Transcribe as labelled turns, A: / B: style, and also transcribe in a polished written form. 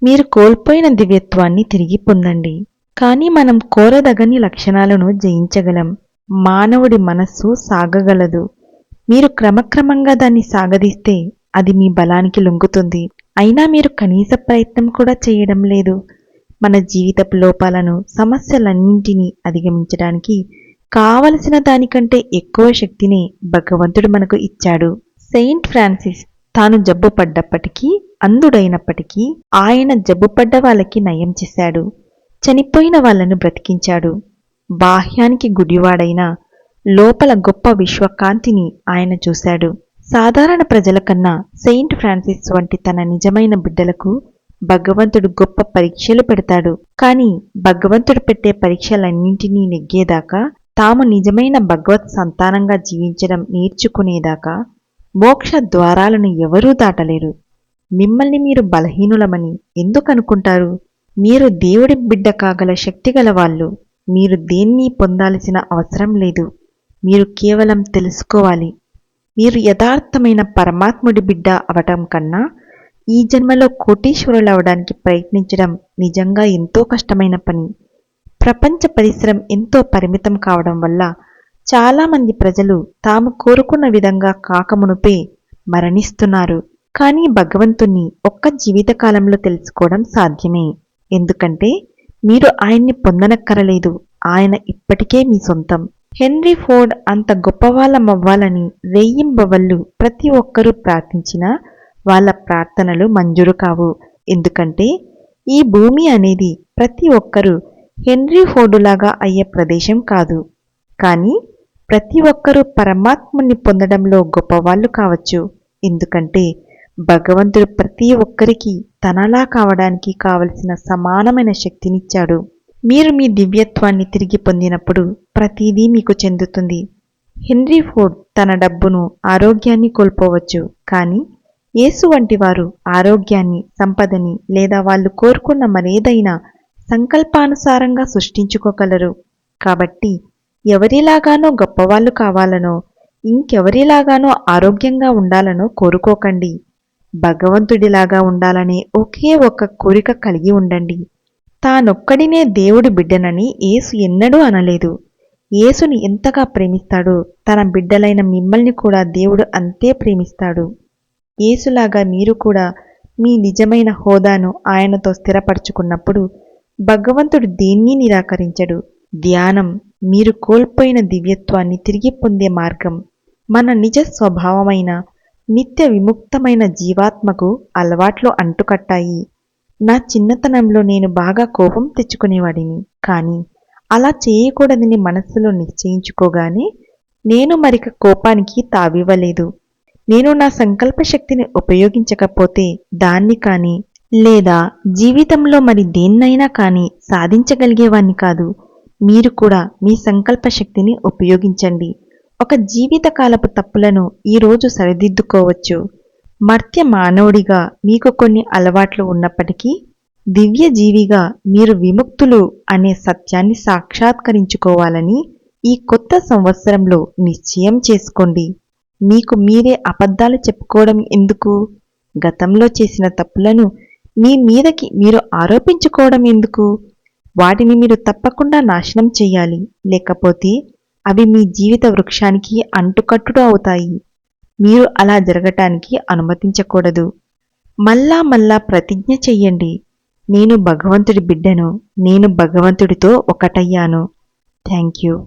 A: మీరు కోల్పోయిన దివ్యత్వాన్ని తిరిగి పొందండి. కానీ మనం కోరదగని లక్షణాలను జయించగలం. మానవుడి మనస్సు సాగగలదు. మీరు క్రమక్రమంగా దాన్ని సాగదీస్తే అది మీ బలానికి లొంగుతుంది. అయినా మీరు కనీస ప్రయత్నం కూడా చేయడం లేదు. మన జీవితపు లోపాలను, సమస్యలన్నింటినీ అధిగమించడానికి కావలసిన దానికంటే ఎక్కువ శక్తిని భగవంతుడు మనకు ఇచ్చాడు. సెయింట్ ఫ్రాన్సిస్ తాను జబ్బుపడ్డప్పటికీ, అంధుడైనప్పటికీ ఆయన జబ్బుపడ్డ వాళ్ళకి నయం చేశాడు. చనిపోయిన వాళ్లను బ్రతికించాడు. బాహ్యానికి గుడివాడైన లోపల గొప్ప విశ్వకాంతిని ఆయన చూశాడు. సాధారణ ప్రజల కన్నా సెయింట్ ఫ్రాన్సిస్ వంటి తన నిజమైన బిడ్డలకు భగవంతుడు గొప్ప పరీక్షలు పెడతాడు. కానీ భగవంతుడు పెట్టే పరీక్షలన్నింటినీ నెగ్గేదాకా, తాము నిజమైన భగవత్ సంతానంగా జీవించడం నేర్చుకునేదాకా మోక్ష ద్వారాలను ఎవరూ దాటలేరు. మిమ్మల్ని మీరు బలహీనులమని ఎందుకనుకుంటారు? మీరు దేవుడి బిడ్డ కాగల శక్తిగల వాళ్ళు. మీరు దేన్ని పొందాల్సిన అవసరం లేదు. మీరు కేవలం తెలుసుకోవాలి. మీరు యథార్థమైన పరమాత్ముడి బిడ్డ అవటం కన్నా ఈ జన్మలో కోటీశ్వరులవడానికి ప్రయత్నించడం నిజంగా ఎంతో కష్టమైన పని. ప్రపంచ పరిసరం ఎంతో పరిమితం కావడం వల్ల చాలామంది ప్రజలు తాము కోరుకున్న విధంగా కాకమునుపే మరణిస్తున్నారు. కానీ భగవంతుణ్ణి ఒక్క జీవితకాలంలో తెలుసుకోవడం సాధ్యమే. ఎందుకంటే మీరు ఆయన్ని పొందనక్కరలేదు. ఆయన ఇప్పటికే మీ సొంతం. హెన్రీ ఫోర్డ్ అంత గొప్పవాళ్ళమవ్వాలని రేయింబవళ్ళు ప్రతి ఒక్కరూ ప్రార్థించినా వాళ్ళ ప్రార్థనలు మంజూరు కావు. ఎందుకంటే ఈ భూమి అనేది ప్రతి ఒక్కరూ హెన్రీ ఫోర్డులాగా అయ్యే ప్రదేశం కాదు. కానీ ప్రతి ఒక్కరూ పరమాత్ముని పొందడంలో గొప్పవాళ్ళు కావచ్చు. ఎందుకంటే భగవంతుడు ప్రతి ఒక్కరికి తనలా కావడానికి కావలసిన సమానమైన శక్తినిచ్చాడు. మీరు మీ దివ్యత్వాన్ని తిరిగి పొందినప్పుడు ప్రతిదీ మీకు చెందుతుంది. హెన్రీ ఫోర్డ్ తన డబ్బును, ఆరోగ్యాన్ని కోల్పోవచ్చు. కానీ యేసు వంటి వారు ఆరోగ్యాన్ని, సంపదని లేదా వాళ్ళు కోరుకున్న మరేదైనా సంకల్పానుసారంగా సృష్టించుకోగలరు. కాబట్టి ఎవరిలాగానో గొప్పవాళ్ళు కావాలనో, ఇంకెవరిలాగానో ఆరోగ్యంగా ఉండాలనో కోరుకోకండి. భగవంతుడిలాగా ఉండాలనే ఒకే ఒక్క కోరిక కలిగి ఉండండి. తానొక్కడినే దేవుడి బిడ్డనని యేసు ఎన్నడూ అనలేదు. యేసుని ఎంతగా ప్రేమిస్తాడో తన బిడ్డలైన మిమ్మల్ని కూడా దేవుడు అంతే ప్రేమిస్తాడు. యేసులాగా మీరు కూడా మీ నిజమైన హోదాను ఆయనతో స్థిరపరచుకున్నప్పుడు భగవంతుడు దేన్నీ నిరాకరించడు. ధ్యానం మీరు కోల్పోయిన దివ్యత్వాన్ని తిరిగి పొందే మార్గం. మన నిజ స్వభావమైన నిత్య విముక్తమైన జీవాత్మకు అలవాట్లు అంటుకట్టాయి. నా చిన్నతనంలో నేను బాగా కోపం తెచ్చుకునేవాడిని. కానీ అలా చేయకూడదని మనస్సులో నిశ్చయించుకోగానే నేను మరిక కోపానికి తావివ్వలేదు. నేను నా సంకల్ప శక్తిని ఉపయోగించకపోతే దాన్ని కానీ లేదా జీవితంలో మరి దేన్నైనా కానీ సాధించగలిగేవాణ్ణి కాదు. మీరు కూడా మీ సంకల్ప శక్తిని ఉపయోగించండి. ఒక జీవితకాలపు తప్పులను ఈరోజు సరిదిద్దుకోవచ్చు. మర్త్య మానవుడిగా మీకు కొన్ని అలవాట్లు ఉన్నప్పటికీ దివ్య జీవిగా మీరు విముక్తులు అనే సత్యాన్ని సాక్షాత్కరించుకోవాలని ఈ కొత్త సంవత్సరంలో నిశ్చయం చేసుకోండి. మీకు మీరే అబద్ధాలు చెప్పుకోవడం ఎందుకు? గతంలో చేసిన తప్పులను మీ మీదకి మీరు ఆరోపించుకోవడం ఎందుకు? వాటిని మీరు తప్పకుండా నాశనం చెయ్యాలి. లేకపోతే అవి మీ జీవిత వృక్షానికి అంటుకట్టుడు అవుతాయి. మీరు అలా జరగటానికి అనుమతించకూడదు. మళ్ళా ప్రతిజ్ఞ చెయ్యండి. నేను భగవంతుడి బిడ్డను. నేను భగవంతుడితో ఒకటయ్యాను. Thank you.